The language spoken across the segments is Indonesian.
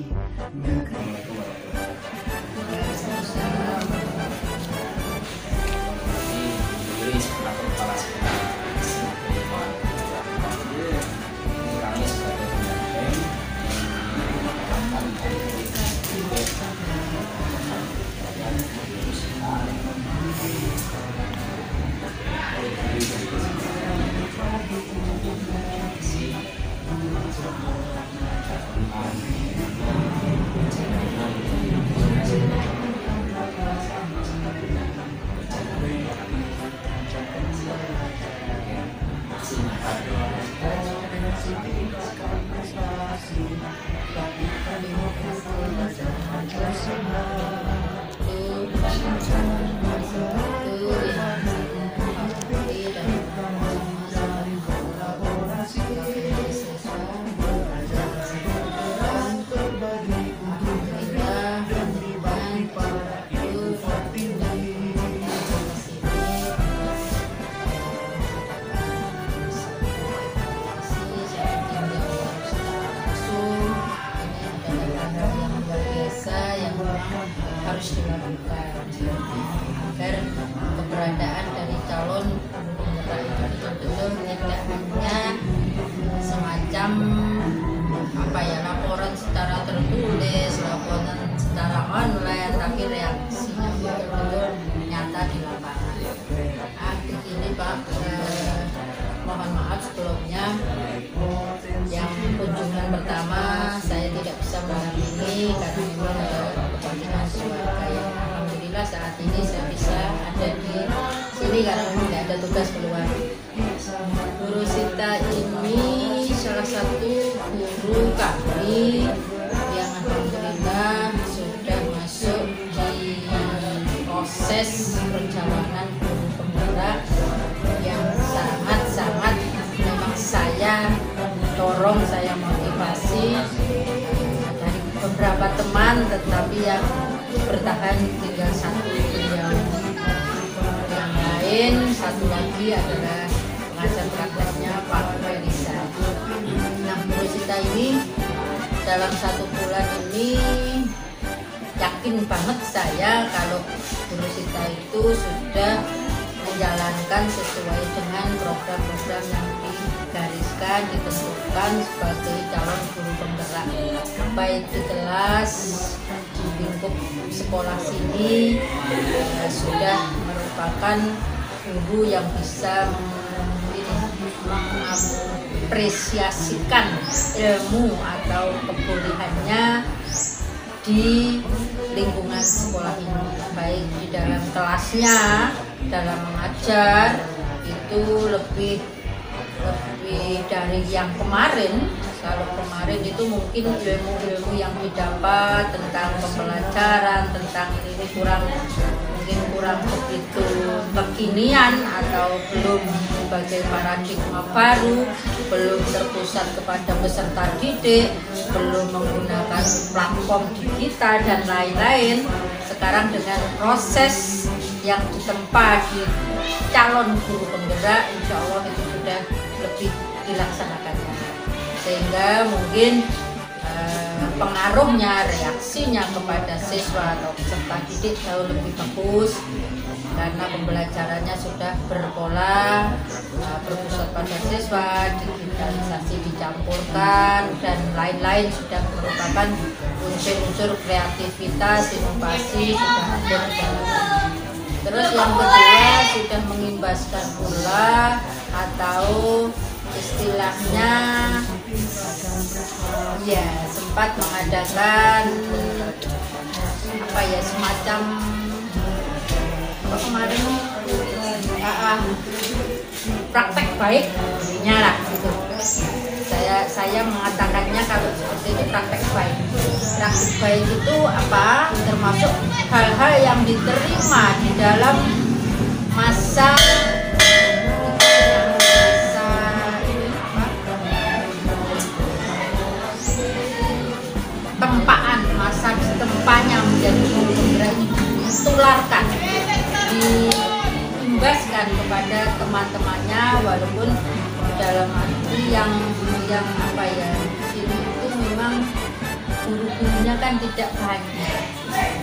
Assalamualaikum warahmatullahi wabarakatuh. Jadi selaku kepala sekolah kami sebagai pendamping harus dilakukan agar keberadaan dari calon pemerintah itu betul-betul tidak hanya semacam laporan secara tertulis, laporan secara online, tapi reaksinya betul-betul nyata di lapangan. Ini Pak, mohon maaf sebelumnya yang kunjungan pertama saya tidak bisa mendampingi karena memang ada kepentingan keluarga yang alhamdulillah saat ini saya bisa ada di sini karena memang tidak ada tugas keluar. Guru Sita ini salah satu guru kami yang alhamdulillah sudah masuk di proses perjalanan guru penggerak yang sangat-sangat memang saya dorong, saya motivasi dari beberapa teman, tetapi yang bertahan tinggal satu beliau. Yang lain satu lagi adalah pengajar prakteknya Pak Felisa. Nah, Guru Sita ini dalam 1 bulan ini yakin banget saya kalau Guru Sita itu sudah menjalankan sesuai dengan program-program yang digariskan, ditentukan sebagai calon guru penggerak, baik di kelas, di lingkup sekolah sini sudah merupakan guru yang bisa mengapresiasikan ilmu atau kebolehannya di lingkungan sekolah ini, baik di dalam kelasnya, dalam mengajar itu lebih dari yang kemarin. Kalau kemarin itu mungkin ilmu-ilmu yang didapat tentang pembelajaran, tentang ini kurang begitu kekinian atau belum sebagai paradigma baru, belum terpusat kepada peserta didik, belum menggunakan platform digital dan lain-lain. Sekarang dengan proses yang ditempa di calon guru penggerak, insya Allah itu sudah lebih dilaksanakannya, sehingga mungkin pengaruhnya, reaksinya kepada siswa atau peserta didik jauh lebih bagus karena pembelajarannya sudah berpola, berpusat pada siswa, digitalisasi dicampurkan dan lain-lain, sudah merupakan unsur-unsur kreativitas, inovasi sudah ada di dalamnya. Terus yang kedua sudah mengimbaskan pula atau istilahnya ya sempat mengadakan semacam kemarin praktek baiknya lah gitu. Saya mengatakannya kalau seperti itu praktek baik. Praktek baik itu apa? Termasuk hal-hal yang diterima di dalam masa tempaan, masa ditempanya menjadi guru penggerak ini ditularkan, diimbaskan kepada teman-temannya, walaupun dalam arti yang sini itu memang guru-gurunya kan tidak banyak.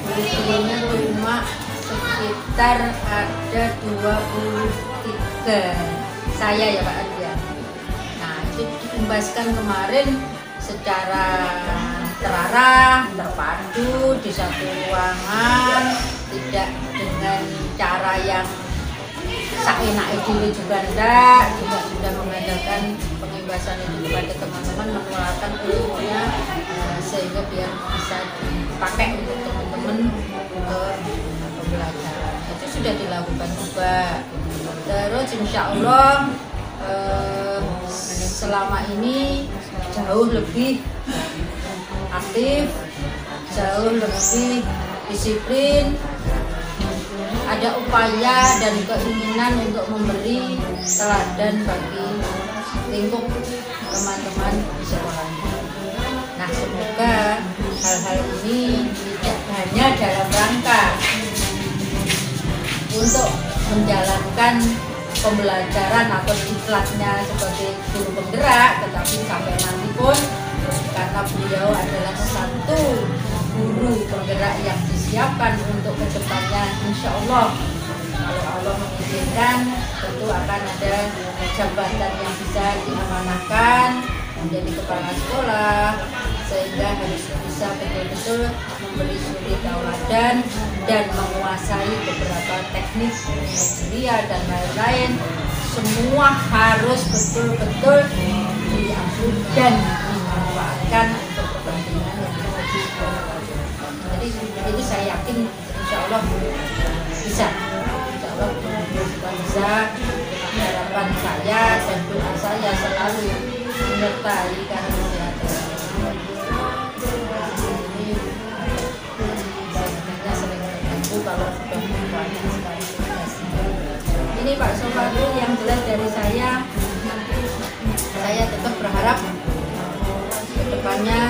Guru-gurunya cuma sekitar ada 23. Saya ya Pak Ardian. Nah, itu diimbaskan kemarin secara terarah, terpadu di satu ruangan, tidak dengan cara yang seenaknya diri juga enggak, juga sudah mengadakan pengimbasan itu kepada teman-teman, menularkan ilmunya sehingga biar bisa dipakai untuk teman-teman untuk pembelajaran. Itu sudah dilakukan juga. Terus insya Allah selama ini jauh lebih aktif, jauh lebih disiplin, ada upaya dan keinginan untuk memberi teladan bagi lingkup teman-teman di sekolah. Nah, semoga hal-hal ini tidak hanya dalam rangka untuk menjalankan pembelajaran atau diklatnya sebagai guru penggerak, tetapi sampai nanti pun karena beliau adalah satu guru penggerak yang disiapkan untuk kedepannya, insya Allah kalau Allah mengizinkan tentu akan ada jabatan yang bisa diamanahkan menjadi kepala sekolah, sehingga harus bisa betul-betul memberi suri tauladan dan menguasai beberapa teknik media dan lain-lain. Semua harus betul-betul diambil dan dimanfaatkan untuk kepentingan yang lebih bermanfaat. Jadi itu saya yakin insya Allah bisa, insya Allah bisa. Harapan saya dan doa saya selalu menyertai karena kesehatan. Ini sebenarnya sering terganggu kalau sudah banyak sekali tugas. Ini Pak Sofatu yang jelas dari saya tetap berharap kedepannya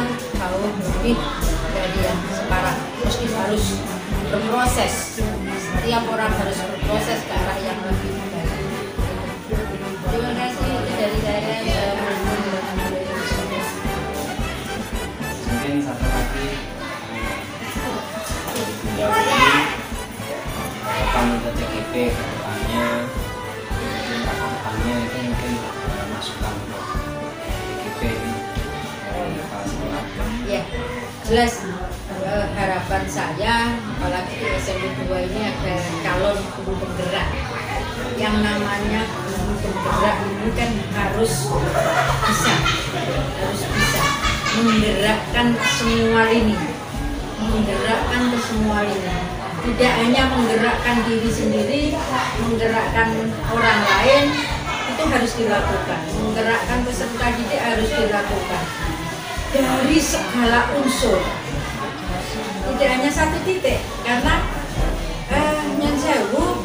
jauh lebih dari yang sekarang. Meski harus berproses, setiap orang harus berproses ke arah yang lebih baik. Terima kasih dari saya. Mungkin satu lagi menjawab ini harapan untuk TGP ke depannya, mungkin harapannya itu mungkin masukan untuk TGP dari kepala sekolah. Ya, jelas harapan saya apalagi di SMP 2 ini ada calon guru penggerak. Yang namanya guru penggerak ini kan harus bisa menggerakkan semua lini, menggerakkan ke semua lini. Tidak hanya menggerakkan diri sendiri, menggerakkan orang lain, itu harus dilakukan. Menggerakkan peserta didik harus dilakukan dari segala unsur. Tidak hanya satu titik, karena Nyan Sewu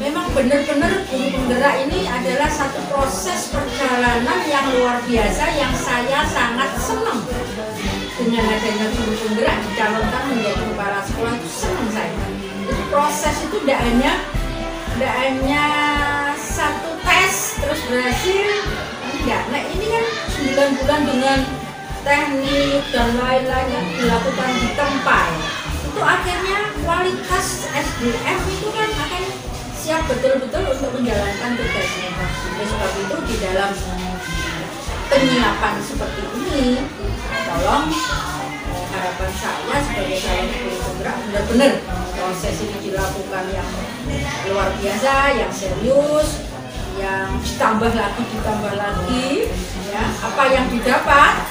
memang benar-benar guru penggerak ini adalah satu proses perjalanan yang luar biasa yang saya sangat senang dengan adanya guru penggerak dicalonkan menjadi kepala sekolah. Itu senang saya. Jadi proses itu tidak hanya satu tes terus berhasil, enggak. Nah ini kan 9 bulan dengan teknik dan lain-lain yang dilakukan di tempat, itu akhirnya kualitas SDM itu kan akan siap betul-betul untuk menjalankan tugasnya. Oleh sebab itu di dalam penyiapan seperti ini, tolong harapan saya sebagai calon guru penggerak benar-benar proses ini dilakukan yang luar biasa, yang serius, yang ditambah lagi, ya apa yang didapat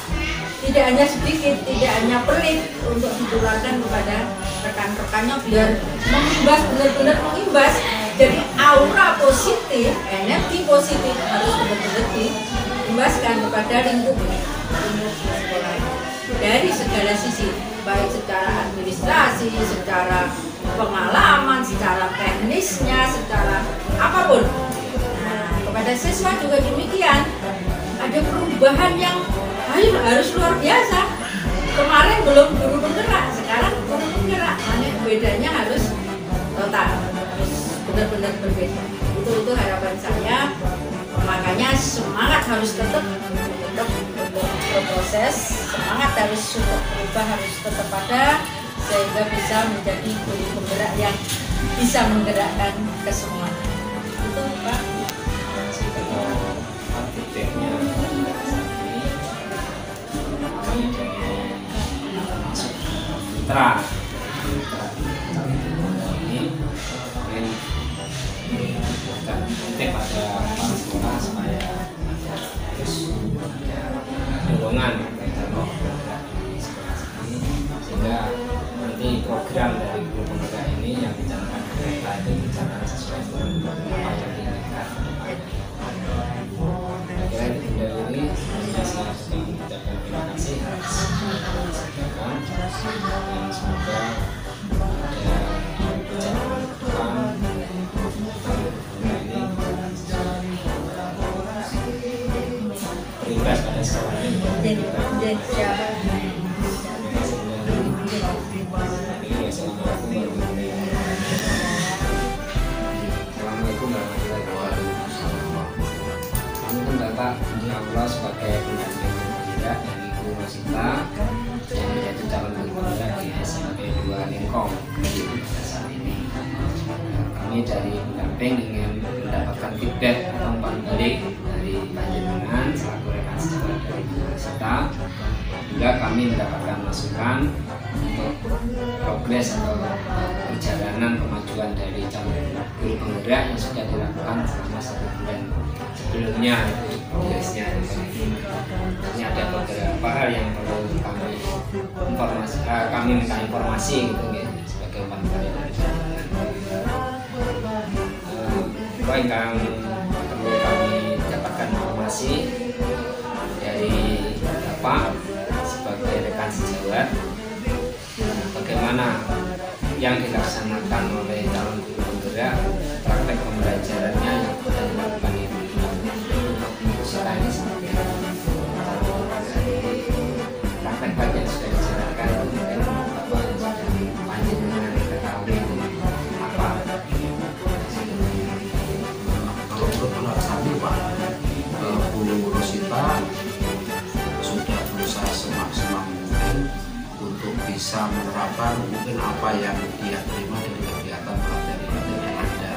tidak hanya sedikit, tidak hanya pelit untuk ditularkan kepada rekan-rekannya biar mengimbas, benar-benar mengimbas. Jadi aura positif, energi positif harus benar-benar diimbaskan kepada lingkup sekolah dari segala sisi, baik secara administrasi, secara pengalaman, secara teknisnya, secara apapun. Nah, kepada siswa juga demikian, ada perubahan yang harus luar biasa. Kemarin belum guru penggerak, sekarang guru penggerak. Bedanya harus total, harus benar-benar berbeda. Itu harapan saya. Makanya semangat harus tetap untuk berproses, semangat harus untuk berubah harus tetap ada, sehingga bisa menjadi guru penggerak yang bisa menggerakkan ke semua. Itu Pak. Feedbacknya Putra ini mungkin bukan tip pada kepala sekolah supaya terus ada dorongan kalau di sekolah sini, sehingga nanti program dari guru penggerak ini yang dijalankan mereka itu berjalan sesuai dengan apa yang diinginkan. Kira itu dari ini saya juga mengucapkan terima kasih atas perhatian dan semoga ada perjalanan depan ini berimbas pada sekolah ini. Assalamualaikum warahmatullahi wabarakatuh. Kami Bapak Allah sebagai pendamping penggerak dari Guru Rosita yang menjadi calon guru penggerak di SMP 2 Lingkong saat ini. Kami dari pendamping ingin mendapatkan feedback atau umpan balik dari panjenengan selaku rekan sejarah dari Guru Rosita, juga kami mendapatkan masukan untuk progres atau perjalanan kemajuan dari calon guru penggerak yang sudah dilakukan selama 1 bulan sebelumnya. Tugasnya ini ada beberapa hal yang perlu kami minta informasi gitu ya, sebagai umpan balik dari panjenengan. Perlu kami dapatkan informasi dari Bapak sebagai rekan sejawat, bagaimana yang dilaksanakan oleh calon guru penggerak, praktek pembelajarannya yang sudah dilakukan di sekolah ini seperti praktek bagian yang sudah dijalankan, mungkin Bapak panjenengan ketahui apa. Kalau menurut pendapat kami Pak, Guru Rosita sudah berusaha semaksimal mungkin untuk bisa menerapkan mungkin apa yang dia terima dari kegiatan materi-materi yang ada.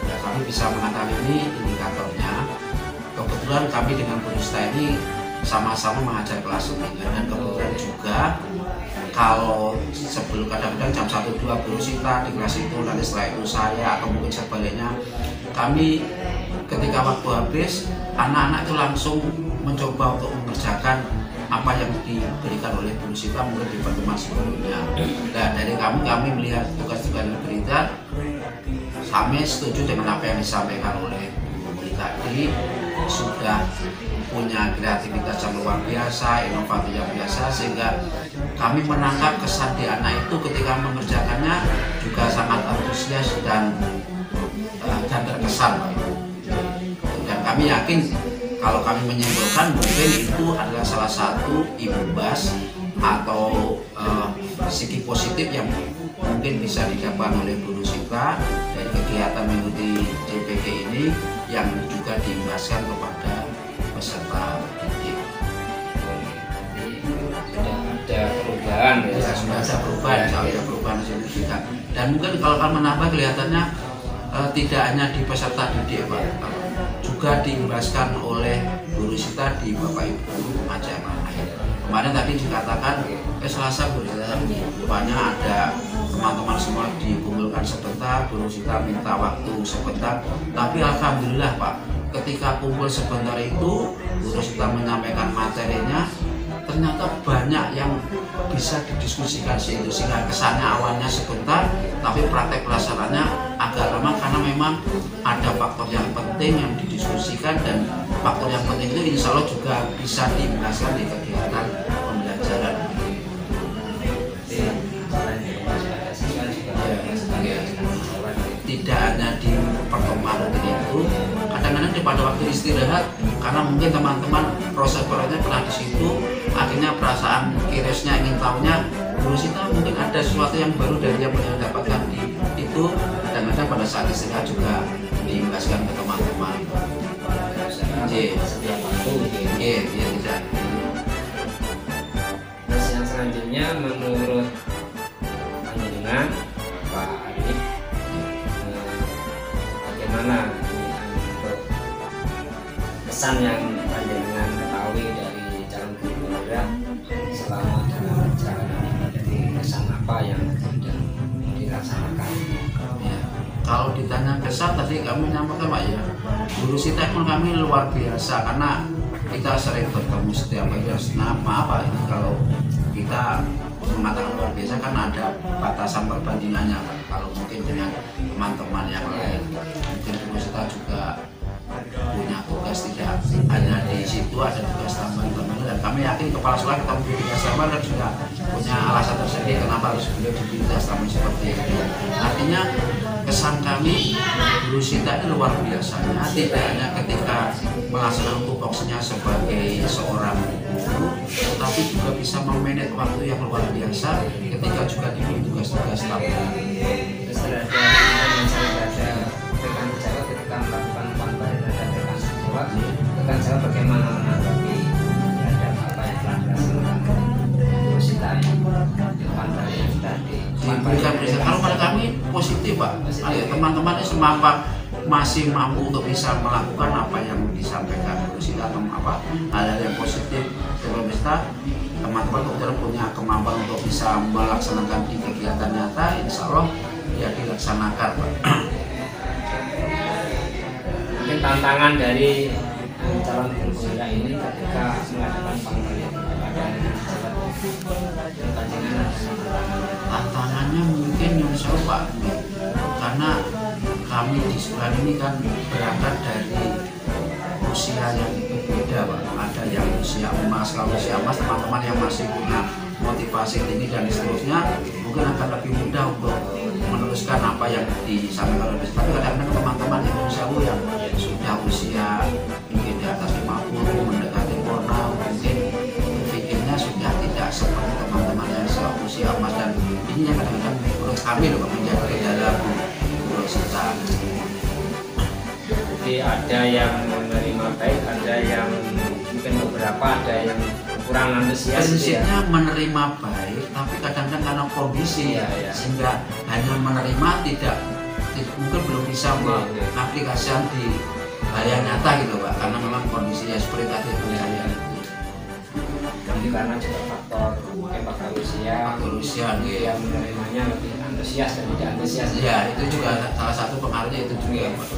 Ya, kami bisa mengatakan ini indikatornya. Kebetulan kami dengan Bu Rosita ini sama-sama mengajar kelas 9, dan kebetulan juga kalau sebelum kadang-kadang jam 1-2 Bu Rosita di kelas itu, nanti setelah itu saya atau mungkin sebaliknya, kami ketika waktu habis anak-anak itu langsung mencoba untuk mengerjakan apa yang diberikan oleh Bu Rosita mungkin di pertemuan sebelumnya. Dan dari kami melihat tugas-tugas yang diberikan, kami setuju dengan apa yang disampaikan oleh Bu Muri tadi, sudah punya kreativitas yang luar biasa, inovatif yang biasa, sehingga kami menangkap kesan di anak itu ketika mengerjakannya juga sangat antusias dan terkesan Pak. Dan kami yakin kalau kami menyimpulkan mungkin itu adalah salah satu imbas atau segi positif yang mungkin bisa didapat oleh Bu Rosita dari kegiatan mengikuti CPG ini, yang juga diimbaskan kepada peserta didik. Ada perubahan ya, sudah ada perubahan signifikan. Dan mungkin kalau kalian menambah kelihatannya tidak hanya di peserta didik Pak, juga diimbaskan oleh Bu Rosita di Bapak Ibu pengajar lain. Kemarin tadi dikatakan Selasa Bu Rosita rupanya ada teman-teman semua dikumpulkan sebentar, Bu Rosita minta waktu sebentar, tapi alhamdulillah Pak, ketika kumpul sebentar itu Bu Rosita menyampaikan materinya, ternyata banyak yang bisa didiskusikan sehingga kesannya awalnya sebentar, tapi praktek pelaksanaannya agak lama karena memang ada faktor yang penting yang didiskusikan, dan faktor yang penting itu insya Allah juga bisa diimbaskan di kegiatan pembelajaran. Tidak hanya di pertemuan rutin itu, kadang-kadang pada waktu istirahat, karena mungkin teman-teman proses-prosesnya pernah di situ, akhirnya perasaan kirisnya ingin tahunya Bu Rosita mungkin ada sesuatu yang baru dari yang pernah dapatkan di itu, kadang-kadang pada saat istirahat juga diimbaskan ke teman-teman. setiap waktu Iya, tidak. selanjutnya menurut panjenengan Pak Arif, bagaimana untuk kesan yang panjenengan ketahui dari calon guru honorer selama dalam perjalanan ini? Jadi kesan apa yang sudah dilaksanakan? Ya, kalau ditanya kesan tadi kami nyampaikan Pak ya, guru Sita pun kami luar biasa karena kita sering bertemu setiap hari. Nah, maaf Pak, ini kalau kita mengatakan luar biasa kan ada batasan perbandingannya Pak. Kalau mungkin dengan teman-teman yang lain, mungkin guru Sita juga punya tugas tidak hanya di situ, ada tugas tambahan, dan kami yakin kepala sekolah kita punya tugas tambahan dan juga punya alasan tersendiri kenapa harus beliau diberi tugas tambahan seperti itu. Artinya kesan kami guru Sita ini luar biasanya, tidak hanya ketika melaksanakan tupoksinya sebagai seorang guru, tetapi juga bisa memanage waktu yang luar biasa ketika juga diberi tugas-tugas tambahan. Rekan sejawat ketika melakukan pantauan terhadap rekan sejawat, rekan sejawat bagaimana menanggapi terhadap apa yang telah dilaksanakan guru Sita ini? Pantauan yang sudah Diberikan presiden. Kalau pada kami positif Pak, teman-teman ini semampa masih mampu untuk bisa melakukan apa yang disampaikan guru Sita atau apa hal-hal yang positif dari kita, teman-teman kemudian punya kemampuan untuk bisa melaksanakan di kegiatan nyata, insya Allah ya dilaksanakan Pak. Mungkin tantangan dari calon guru honorer ini ketika mengadakan panggilan kepada panjenengan. Tantangannya mungkin yang saya Pak, karena kami di sekolah ini kan berangkat dari usia yang beda Pak. Ada yang usia emas, kalau usia emas teman-teman yang masih punya motivasi tinggi dan seterusnya mungkin akan lebih mudah untuk meneruskan apa yang disampaikan oleh tapi kadang-kadang teman-teman yang sudah usia mungkin di atas 50 mendekati burnout, mungkin berpikirnya sudah tidak seperti teman-teman yang seusia emas, dan ini yang kadang-kadang menurut kami loh menjadi kendala guru Sita. Jadi ada yang menerima baik, ada yang mungkin beberapa ada yang kurang antusias. Prinsipnya menerima baik, tapi kadang-kadang karena kondisi sehingga hanya menerima tidak mungkin belum bisa mengaplikasikan di hal nyata gitu Pak, karena memang kondisinya seperti tadi saya itu. Jadi karena juga faktor mungkin faktor usia yang menerimanya lebih antusias dan tidak antusias. Ya itu juga salah satu pengaruhnya itu juga Pak.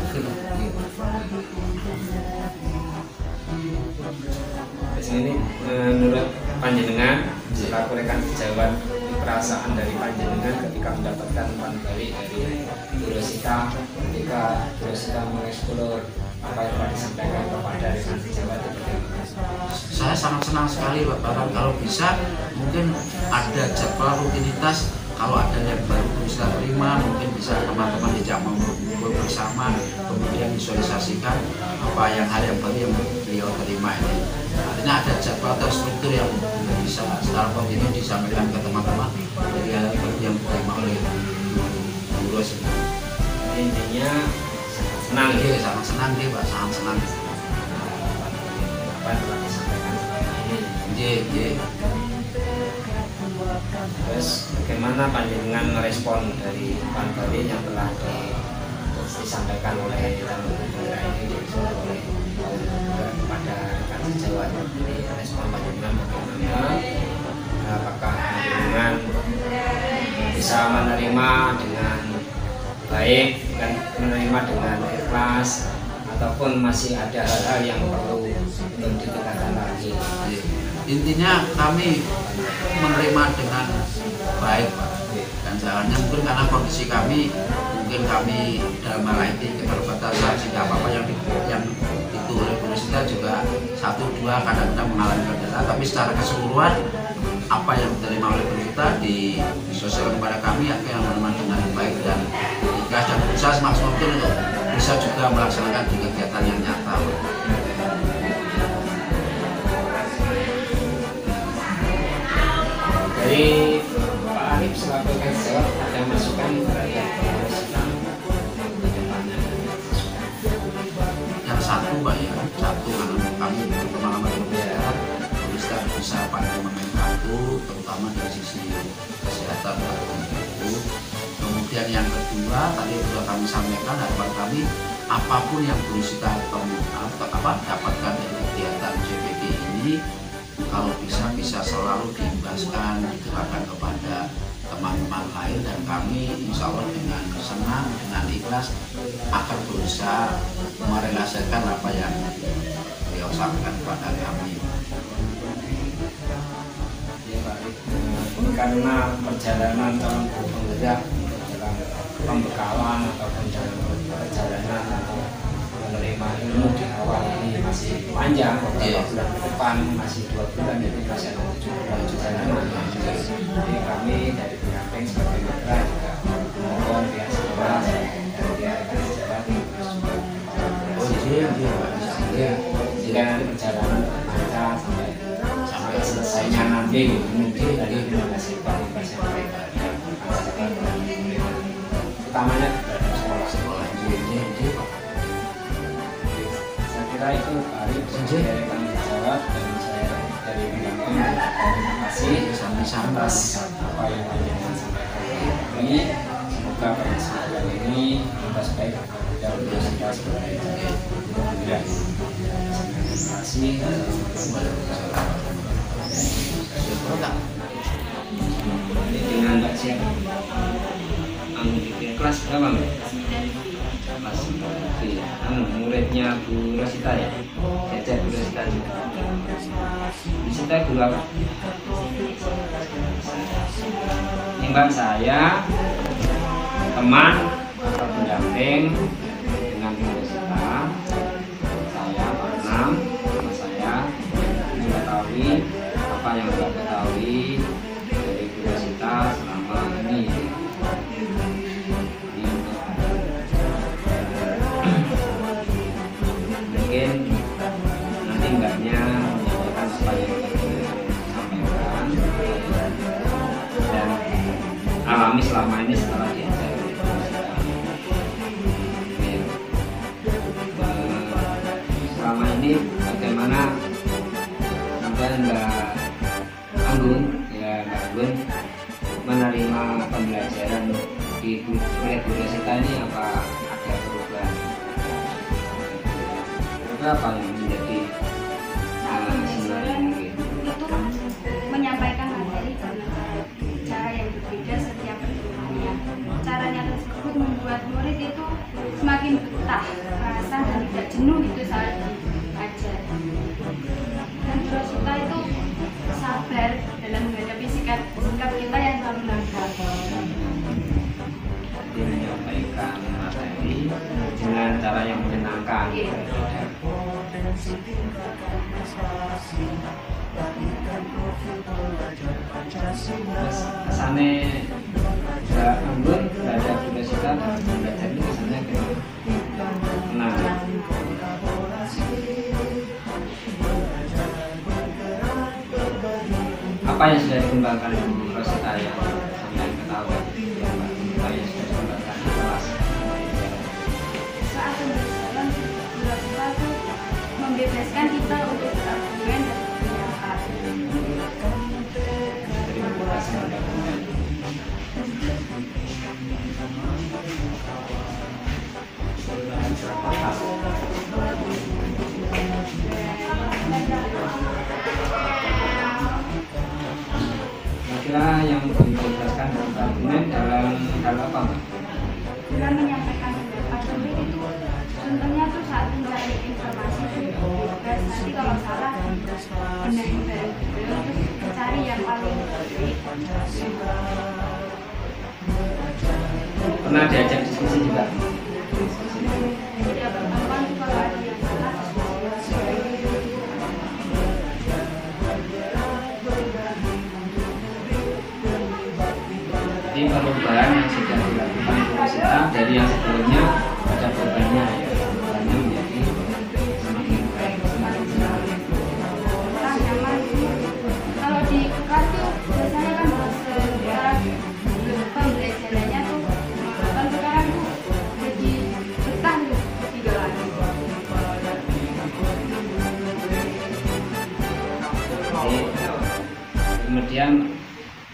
Ini menurut panjenengan selaku rekan sejawat, perasaan dari panjenengan ketika mendapatkan umpan balik dari guru Sita ketika guru Sita mengeksplor apa yang telah disampaikan kepada rekan sejawat itu bagaimana? Saya sangat senang sekali Pak, bahkan kalau bisa mungkin ada jadwal rutinitas, kalau ada yang baru bisa terima mungkin bisa teman-teman dijak mengumpul bersama, kemudian visualisasikan apa yang hal yang baru yang beliau terima ini. Artinya ada jadwal terstruktur yang bisa secara kontinu disampaikan ke teman-teman dari hal yang diterima oleh guru. Intinya senang ya, sangat senang dia Pak, sangat senang apa yang telah disampaikan selama ini. Terus bagaimana panjenengan merespon dari umpan balik yang telah disampaikan oleh calon guru ini oleh kepada rekan sejawat? Jadi respon panjenengan bagaimana? Apakah panjenengan bisa menerima dengan baik dan menerima dengan ikhlas, ataupun masih ada hal-hal yang perlu untuk ditingkatkan lagi? Intinya kami menerima dengan baik Pak, dan jalannya mungkin karena kondisi kami mungkin kami dalam hal ini keterbatasan sehingga apa-apa yang itu oleh guru Sita juga 1-2 kadang-kadang mengalami kendala, tapi secara keseluruhan apa yang diterima oleh guru Sita di sosial kepada kami yang menerima dengan baik dan ikhlas dan berusaha semaksimal mungkin untuk bisa juga melaksanakan di kegiatan yang nyata. Dari Pak Arif selaku rekan sejawat ada masukan terhadap guru Sita ke depannya? Yang satu Pak ya, satu karena kami teman-teman guru Sita bisa pandai memainkan waktu, terutama terutama dari sisi kesehatan itu. Kemudian yang kedua tadi sudah kami sampaikan, harapan kami apapun yang perlu kita dapatkan dari kegiatan JPG ini, kalau bisa selalu diimbaskan, digerakkan kepada teman-teman lain, dan kami insya Allah dengan senang, dengan ikhlas akan berusaha merealisasikan apa yang beliau sampaikan kepada kami. Ya Pak, karena perjalanan calon guru penggerak dalam pembekalan ataupun dalam perjalanan atau menerima ilmu di awal ini masih panjang, beberapa bulan ke depan, masih 2 bulan, jadi masih ada 7 bulan perjalanan. Jadi kami dari pendamping sebagai mitra juga mohon pihak sekolah dan pihak sejarah jika nanti perjalanan lancar sampai selesainya nanti mungkin tadi menghasilkan imbas yang baik utamanya terhadap sekolah ini Pak. Saya kira itu Pak Arif dari tanggung jawab, dan saya dari pendamping terima kasih sama-sama atas apa yang telah sampaikan ini. Semoga pada kesempatan ini imbas baik dan berhasil sebagai ya. Terima kasih. Dengan Mbak siapa? Kelas berapa Mbak? Kelas 9. Muridnya Bu Rosita ya? Jajar Bu Rosita juga. Rosita guru apa? Imbang saya teman atau pendamping dengan Bu Rosita. Saya Pak Nam, sama saya mengetahui apa yang saya ketahui dari Bu Rosita selama ini. Mungkin nanti enggaknya menyampaikan apa yang sampaikan dan alami selama ini setelah diajar. Selama ini bagaimana sampai Mbak Anggun menerima pembelajaran di kuliah Bu Rosita ini, apa ada perubahan? Apa yang menjadi sebenarnya mungkin? Itu menyampaikan materi dengan cara yang berbeda setiap pertemuannya. Caranya tersebut membuat murid itu semakin betah, perasaan dan tidak jenuh itu saat diajar. Dan Bu Rosita itu sabar dalam menghadapi sikap kita yang terlalu langgar. Dia menyampaikan materi dengan cara yang menyenangkan. Kesannya Mbak Anggun belajar Bu Rosita belajar ini kesannya kenal. Apa yang sudah dikembangkan Bu Rosita yang sampai ketahuan? Apa yang sudah dikembangkan di kelas? Saat pembelajaran Bu Rosita itu membebaskan kita untuk berargumen dan berpendapat. Terima kasih mudah-mudahan. Kira yang dijelaskan argumen dalam hal apa Mbak? Dengan menyampaikan pendapat murid itu contohnya tuh saat mencari informasi bebas, nanti kalau salah benar-benar terus cari yang paling baik. Pernah diajak diskusi juga? Setiap pertemuan itu kalau ada yang salah Jadi perubahan yang sudah dilakukan Bu Rosita dari yang sebelumnya ada perubahannya ya, perubahannya menjadi semakin baik, semakin benar. orang nyaman. Kalau di kelas tuh biasanya kan sekarang pembelajarannya tuh kan sekarang tuh jadi betah nih tiga lagi. Jadi, kemudian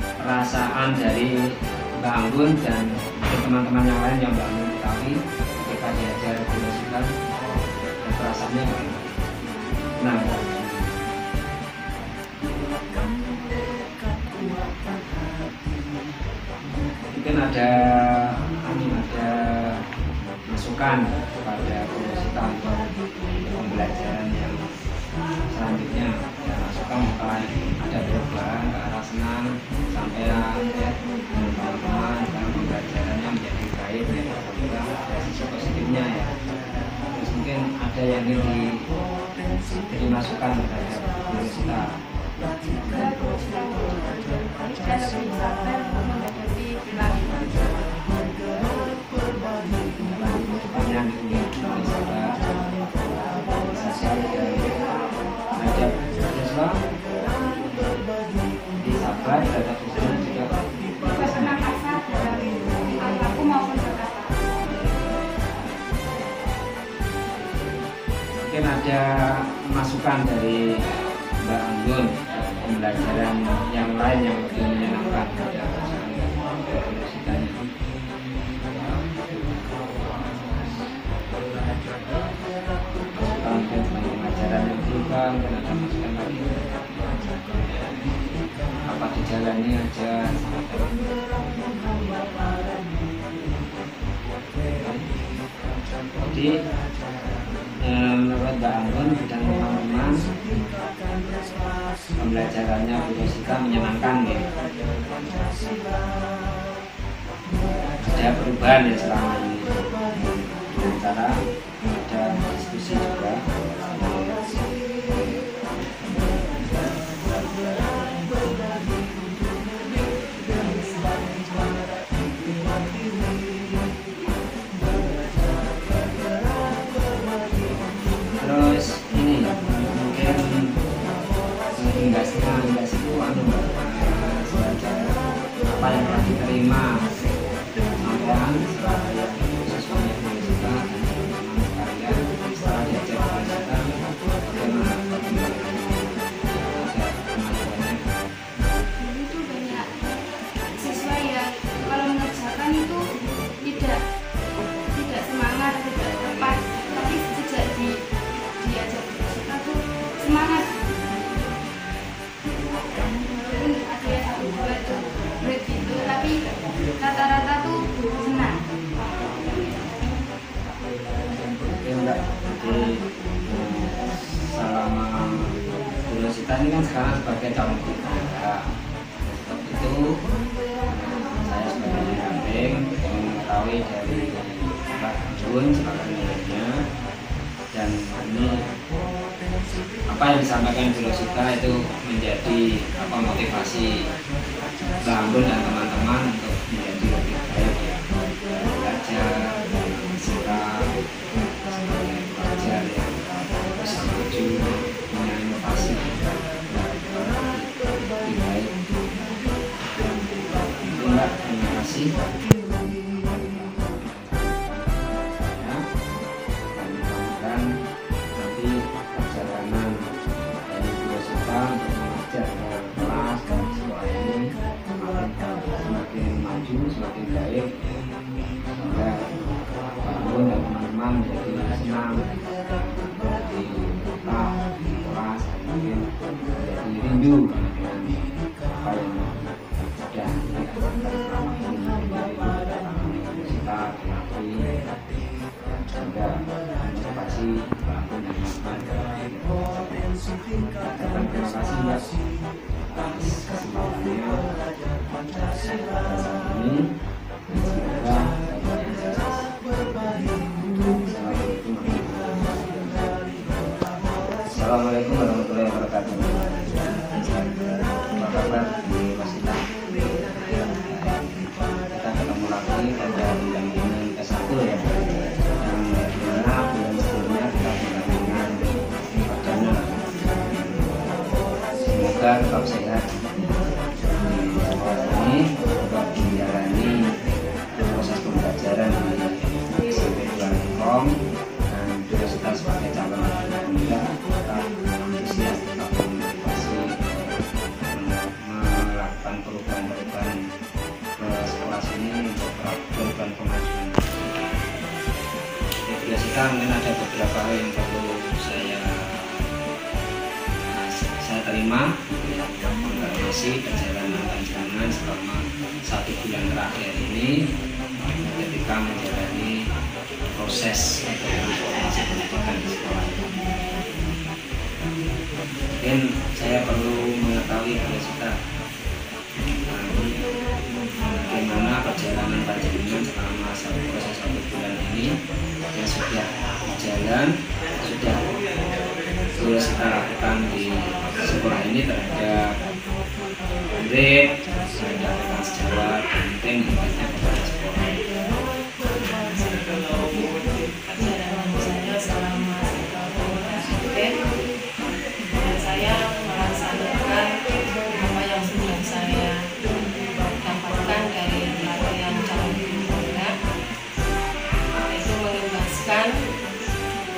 perasaan dari Mbak Anggun dan teman-teman yang lain yang Mbak Anggun ketahui ketika diajar Gurusita, dan perasaannya bagaimana? Nah, mungkin ada masukan kepada Gurusita untuk pembelajaran yang selanjutnya, dan masukan apakah ada perubahan ke arah senang sampai teman-teman dalam pembelajarannya menjadi baik ya, juga ada sisi positifnya ya. Terus mungkin ada yang ingin diberi masukan terhadap Gurusita. Dan lebih sabar untuk menghadapi perilaku. Banyak siswa disabar terhadap ujian juga Bersenang kasar dalam perilaku maupun berkata. mungkin ada masukan dari Mbak Anggun pembelajaran yang lain yang lebih menyenangkan pada Gurusitanya. Masukan pembelajaran yang juga mungkin ada masukan lagi apa dijalani aja. Jadi menurut Mbak Anggun dan teman-teman pembelajarannya Gurusita menyenangkan ya. Ada perubahan ya selama ini, antara ada diskusi juga. Terus ini mungkin tugasnya itu apa yang telah diterima sampean setelah yang sesuai Gurusita dan teman-teman sekalian setelah diajar Gurusita, bagaimana kemajuannya? Dulu itu banyak siswa yang kalau mengerjakan itu tidak semangat, tidak tepat, tapi sejak diajar Gurusita tuh semangat. Mungkin ada yang 1-2 tuh break gitu, tapi rata-rata tuh senang. Oke Mbak, jadi selama Gurusita ini kan sekarang sebagai calon guru, itu saya sebagai pendamping mengetahui dari Mbak Anggun sebagai muridnya, dan ini apa yang disampaikan Gurusita itu menjadi motivasi Mbak Anggun dan teman-teman untuk menjadi lebih baik ya, belajar sikap sebagai pelajar yang terus maju, punya inovasi lebih baik. Itu Mbak, terima kasih. Dan nanti perjalanan dari Gurusita untuk mengajar ke kelas dan sekolah ini semakin maju, semakin baik, sehingga Pak Anggun dan teman-teman menjadi senang di kelas, mungkin menjadi rindu dengan apa yang sudah selama ini menjadi Gurusita dilatih, sehingga motivasi Pak Anggun dan teman-teman. Terima kasih Mbak atas kesempatannya saat ini. Semoga Assalamualaikum warahmatullahi wabarakatuh. Apa kabar di Wasita? Kita ketemu lagi pada bimbingan S1 ya, yang dimana bulan sebelumnya kita bimbingan perdana. Semoga tetap sehat di sekolah ini. kita mungkin ada beberapa hal yang perlu saya terima menghargai perjalanan panjenengan selama 1 bulan terakhir ini ketika menjalani proses transformasi pendidikan di sekolah. Mungkin saya perlu mengetahui dari kita bagaimana perjalanan panjenengan selama proses 1 bulan ini yang sudah berjalan, sudah kita lakukan di sekolah ini terhadap murid, terhadap rekan sejawat, dan mungkin impactnya kepada sekolah. Perjalanan saya selama 1 bulan terakhir, saya melaksanakan apa yang sudah saya dapatkan dari pelatihan calon guru, yaitu mengimbaskan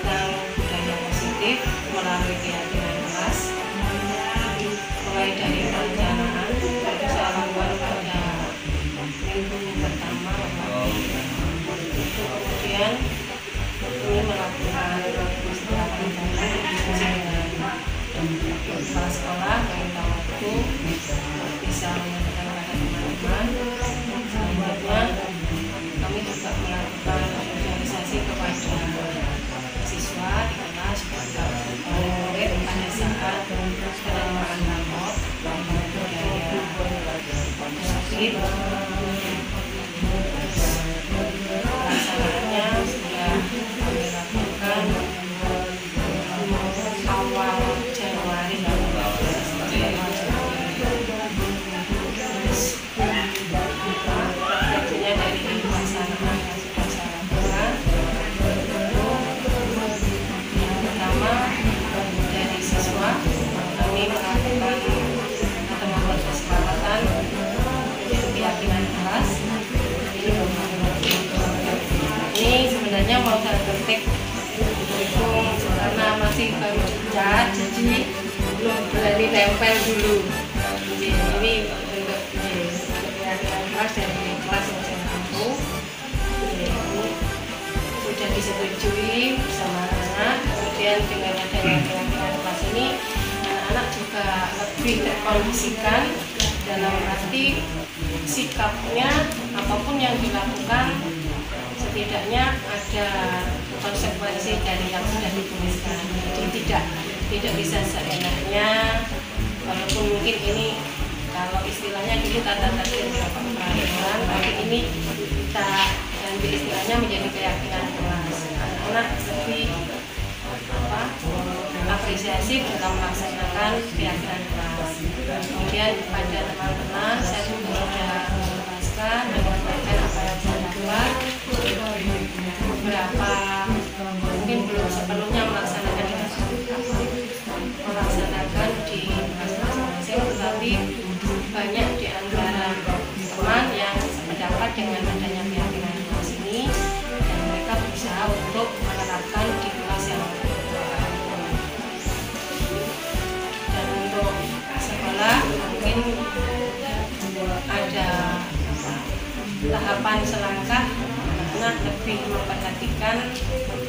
tentang budaya positif melalui keyakinan kelas, mulai dari perencanaan itu saya lakukan pada minggu pertama, kemudian ini melakukan istirahat dengan kepala sekolah, meminta waktu bisa menyampaikan pada teman-teman. Selanjutnya kami juga melakukan sosialisasi kepada siswa di kelas, oleh murid pada saat penerimaan rapor budaya positif. Pelaksanaannya sudah kami lakukan awal Januari lalu. Prakteknya dari pelaksanaan yang sudah saya lakukan, yang pertama dari siswa kami melakukan atau membuat kesepakatan menjadi keyakinan kelas. Ini sebenarnya mau saya ketik itu karena masih baru dicat, jadi belum berani nempel dulu. Ini untuk keyakinan kelas dari kelas yang saya mampu. Ini sudah disetujui bersama anak. Kemudian dengan adanya keyakinan kelas ini, anak-anak juga lebih terkondisikan dalam arti sikapnya apapun yang dilakukan setidaknya ada konsekuensi dari yang sudah dituliskan. Jadi tidak bisa seenaknya, walaupun mungkin ini kalau istilahnya dulu kata tertib beberapa peraturan, tapi ini kita ganti istilahnya menjadi keyakinan kelas. Anak-anak lebih apresiasi dalam melaksanakan keyakinan kelas. Kemudian pada teman-teman saya juga sudah menjelaskan dan menyampaikan apa yang saya dapat. Beberapa mungkin belum sepenuhnya melaksanakan di kelas masing-masing, tetapi banyak di antara teman yang sependapat dengan adanya keyakinan kelas ini dan mereka berusaha untuk menerapkan di kelas yang dan untuk sekolah mungkin ada tahapan selangkah anak lebih memperhatikan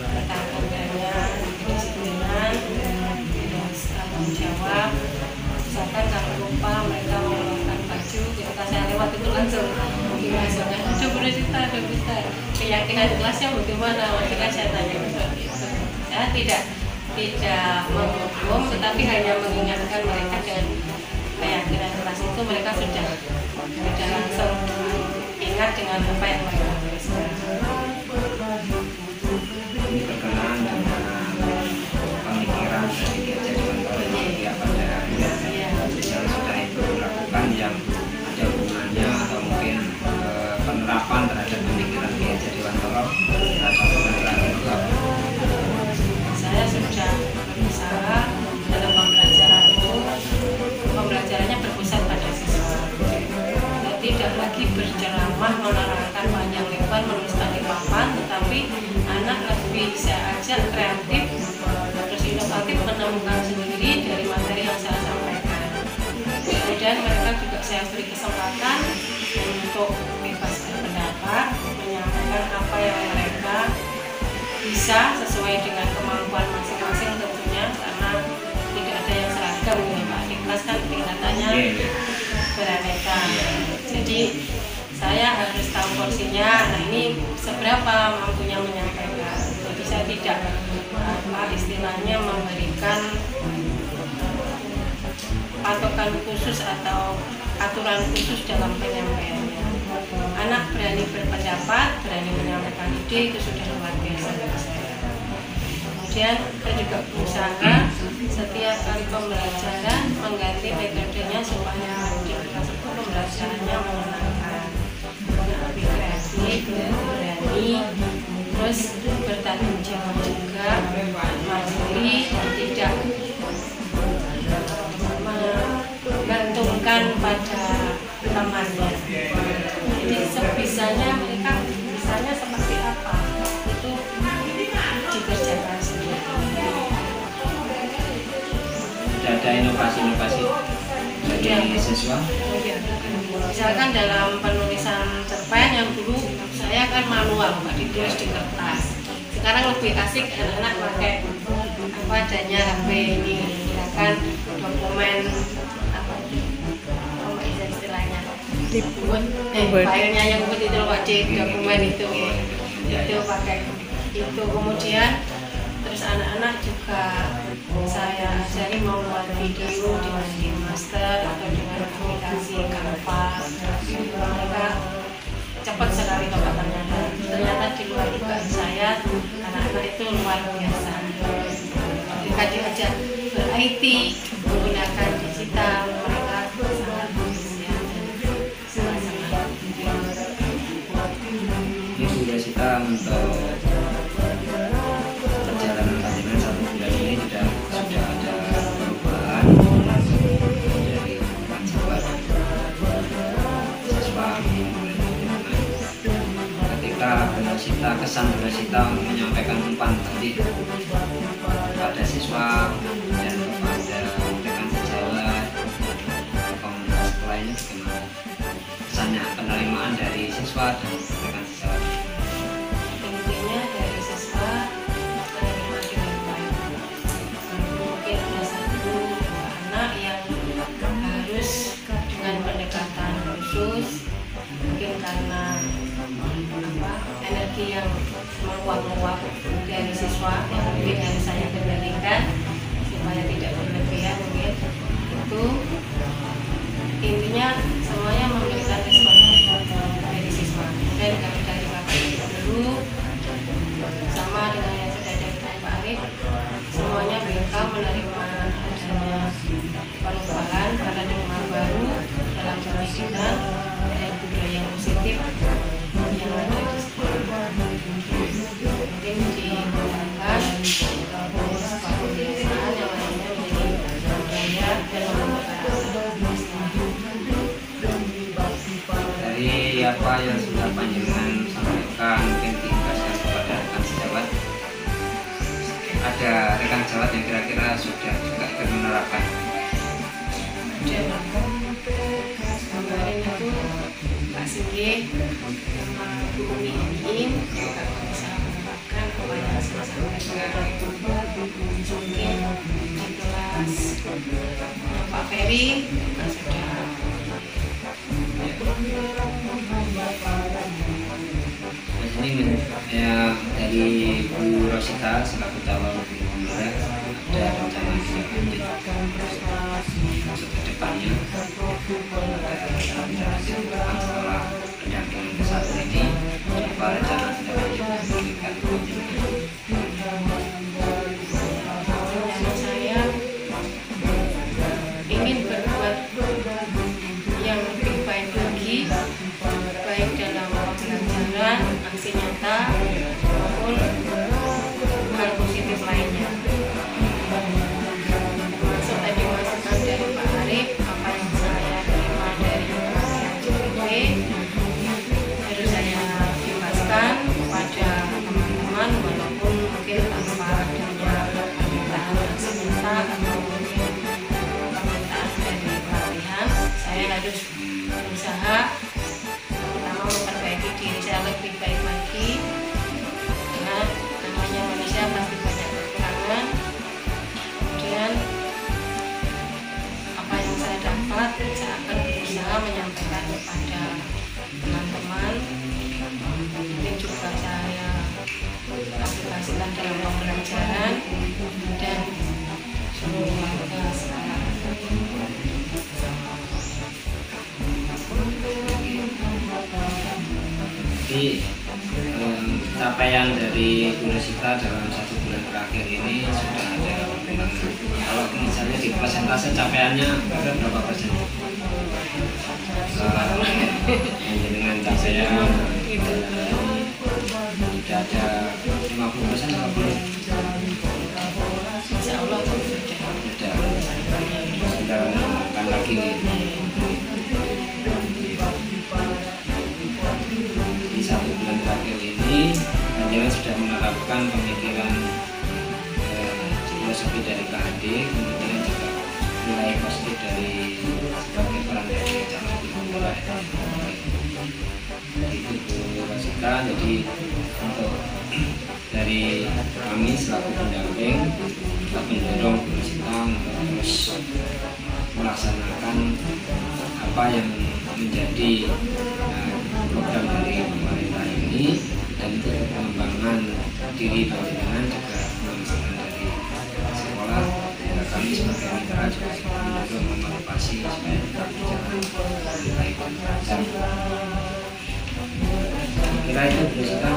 tentang adanya kedisiplinan, tanggung jawab. Misalkan kalau lupa mereka mengeluarkan baju, ketika saya lewat itu langsung biasanya coba kita keyakinan kelasnya bagaimana, ketika saya tanya seperti itu. Saya tidak menghukum, tetapi hanya mengingatkan mereka dengan keyakinan kelas itu mereka sudah langsung ingat dengan apa yang mereka tuliskan. Ini berkenaan dengan pemikiran dari Kiai Dewan ya pada akhirnya yang sudah Ibu lakukan yang ada hubungannya atau mungkin penerapan terhadap pemikiran Kiai Dewan terhadap saya sudah berusaha dalam pembelajaran itu, pembelajarannya berpusat pada siswa. Tidak lagi berceramah menerangkan panjang lebar menuliskan di papan, tetapi anak lebih saya ajak kreatif terus inovatif menemukan sendiri dari materi yang saya sampaikan. Kemudian mereka juga saya beri kesempatan untuk bebas berpendapat, menyampaikan apa yang mereka bisa bisa sesuai dengan kemampuan masing-masing tentunya, karena tidak ada yang seragam ya Pak. Di kelas kan tingkatannya beraneka. Jadi saya harus tahu porsinya. Nah ini seberapa mampunya menyampaikan. Jadi saya tidak istilahnya memberikan patokan khusus atau aturan khusus dalam penyampaiannya. Anak berani berpendapat, berani menyampaikan ide, itu sudah luar biasa bagi saya. Kemudian saya juga berusaha setiap kali pembelajaran mengganti metodenya supaya di kelas itu pembelajarannya menyenangkan, lebih kreatif, berani, terus bertanggung jawab juga, mandiri, tidak menggantungkan pada temannya. Jadi sebisanya mereka bisanya seperti apa itu dikerjakan sendiri. Sudah ada inovasi-inovasi dari siswa? Misalkan dalam penulisan cerpen yang dulu saya kan manual Pak, ditulis di kertas. Sekarang lebih asik anak-anak pakai apa adanya HP ini, misalkan dokumen apa istilahnya filenya yang itu Pak, di dokumen itu pakai itu. Kemudian terus anak-anak juga saya ajari membuat video dengan Master atau dengan aplikasi Canva. Mereka cepat sekali kepatannya. Ternyata di luar dugaan saya, anak-anak itu luar biasa. Ketika diajak ber-IT, menggunakan digital, mereka sangat antusias dan sangat-sangat. Ini sudah kita untuk perjalanan panjenengan 1 bulan ini sudah ada perubahan dari penjabat siswa. Ketika Benosita, kesan Benosita menyampaikan umpan tadi kepada siswa dan kepada rekan sejawat komunitas sekolah ini, bagaimana kesannya, penerimaan dari siswa dan rekan sejawat? Intinya dari siswa menerima dengan baik. Mungkin ada 1-2 anak yang harus dengan pendekatan khusus, mungkin karena energi yang meluap-luap dari siswa yang mungkin harus saya kendalikan supaya tidak berlebihan. Mungkin itu intinya semuanya memberikan respon dari siswa. Dan kami dari Bapak Ibu guru sama dengan yang sudah ada Pak Arif, semuanya mereka menerima adanya perubahan paradigma baru dalam pendidikan dan budaya positif yang ada di sekolah. Mungkin dikembangkan sekolah kebiasaan yang lainnya menjadi budaya dan Dari apa yang sudah panjenengan sampaikan, mungkin diingatkan kepada rekan sejawat, ada rekan sejawat yang kira-kira sudah juga ikut menerapkan. Kemarin itu Pak Sigit sama Bu Umi Amin juga bisa menerapkan apa yang saya sampaikan. Mungkin di kelas Pak Ferry juga sudah. Ini ya, dari Bu Rosita selaku calon guru honorer, ada rencana lanjut untuk ke depannya, setelah pendampingan ke-1 ini, apa rencana tindak lanjut memberikan pendidikan? Saya ingin berbuat yang lebih baik lagi, baik dalam pembelajaran, aksi nyata maupun hal positif lainnya. Termasuk tadi masukan dari Pak Arif, apa yang saya terima dari JPT harus saya bebaskan kepada teman-teman, walaupun mungkin tanpa adanya permintaan aksi nyata atau mungkin permintaan dari pelatihan. Saya harus berusaha pertama memperbaiki diri saya lebih baik lagi, dengan namanya Jadi capaian dari Bu Rosita dalam 1 bulan terakhir ini sudah ada perkembangan. Kalau misalnya di persentase capaiannya berapa persen? Dengan capaian sudah ada 50% atau belum? Insya Allah sudah. Sudah menambahkan lagi nih. Di 1 bulan terakhir ini panjenengan sudah menerapkan pemikiran filosofi dari KAD, kemudian juga nilai positif dari sebagai peran dari calon guru. Itu Bu Rosita. Jadi untuk dari kami selaku pendamping kita mendorong Bu Rosita untuk terus melaksanakan apa yang menjadi program dari pemerintah ini, dan itu pengembangan diri panjenengan juga pengembangan dari sekolah. Ya, kami sebagai mitra juga mendorong memotivasi supaya tetap berjalan dengan baik dan lancar. Kira itu Bu Rosita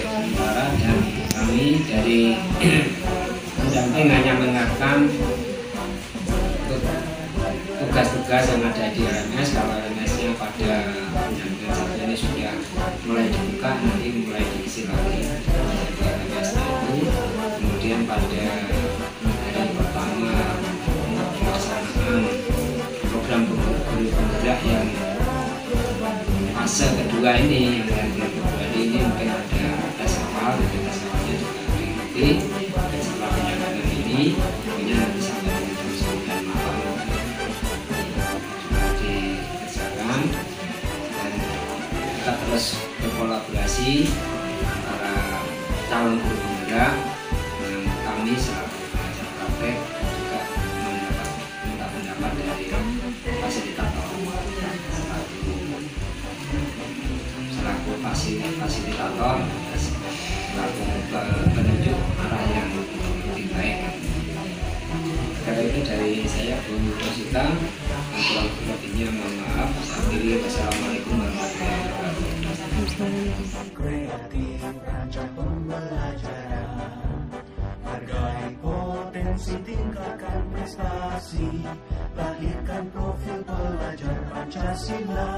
sementara, dan kami dari pendamping hanya mengingatkan untuk tugas-tugas yang ada di RMS. Kalau RMS-nya pada pendampingan satu ini sudah mulai dibuka, nanti mulai diisi lagi di RMS-nya itu. Kemudian pada hari pertama pelaksanaan program guru penggerak yang fase kedua ini, yang dari kedua ini mungkin ada tes awal, tes awalnya juga diikuti. Dan setelah penyampaian ini nanti sampai jam 9 malam juga dikerjakan, dan kita terus berkolaborasi antara calon guru penggerak dengan kami selaku pengajar praktek, dan juga minta pendapat dari fasilitator selaku fasilitator selaku penunjuk arah yang lebih baik. Karena itu dari saya Bu Rosita, kurang lebihnya mohon maaf. Wassalamualaikum warahmatullahi wabarakatuh. Kreatif rancang pembelajaran, hargai potensi, tingkatkan prestasi, lahirkan profil pelajar Pancasila.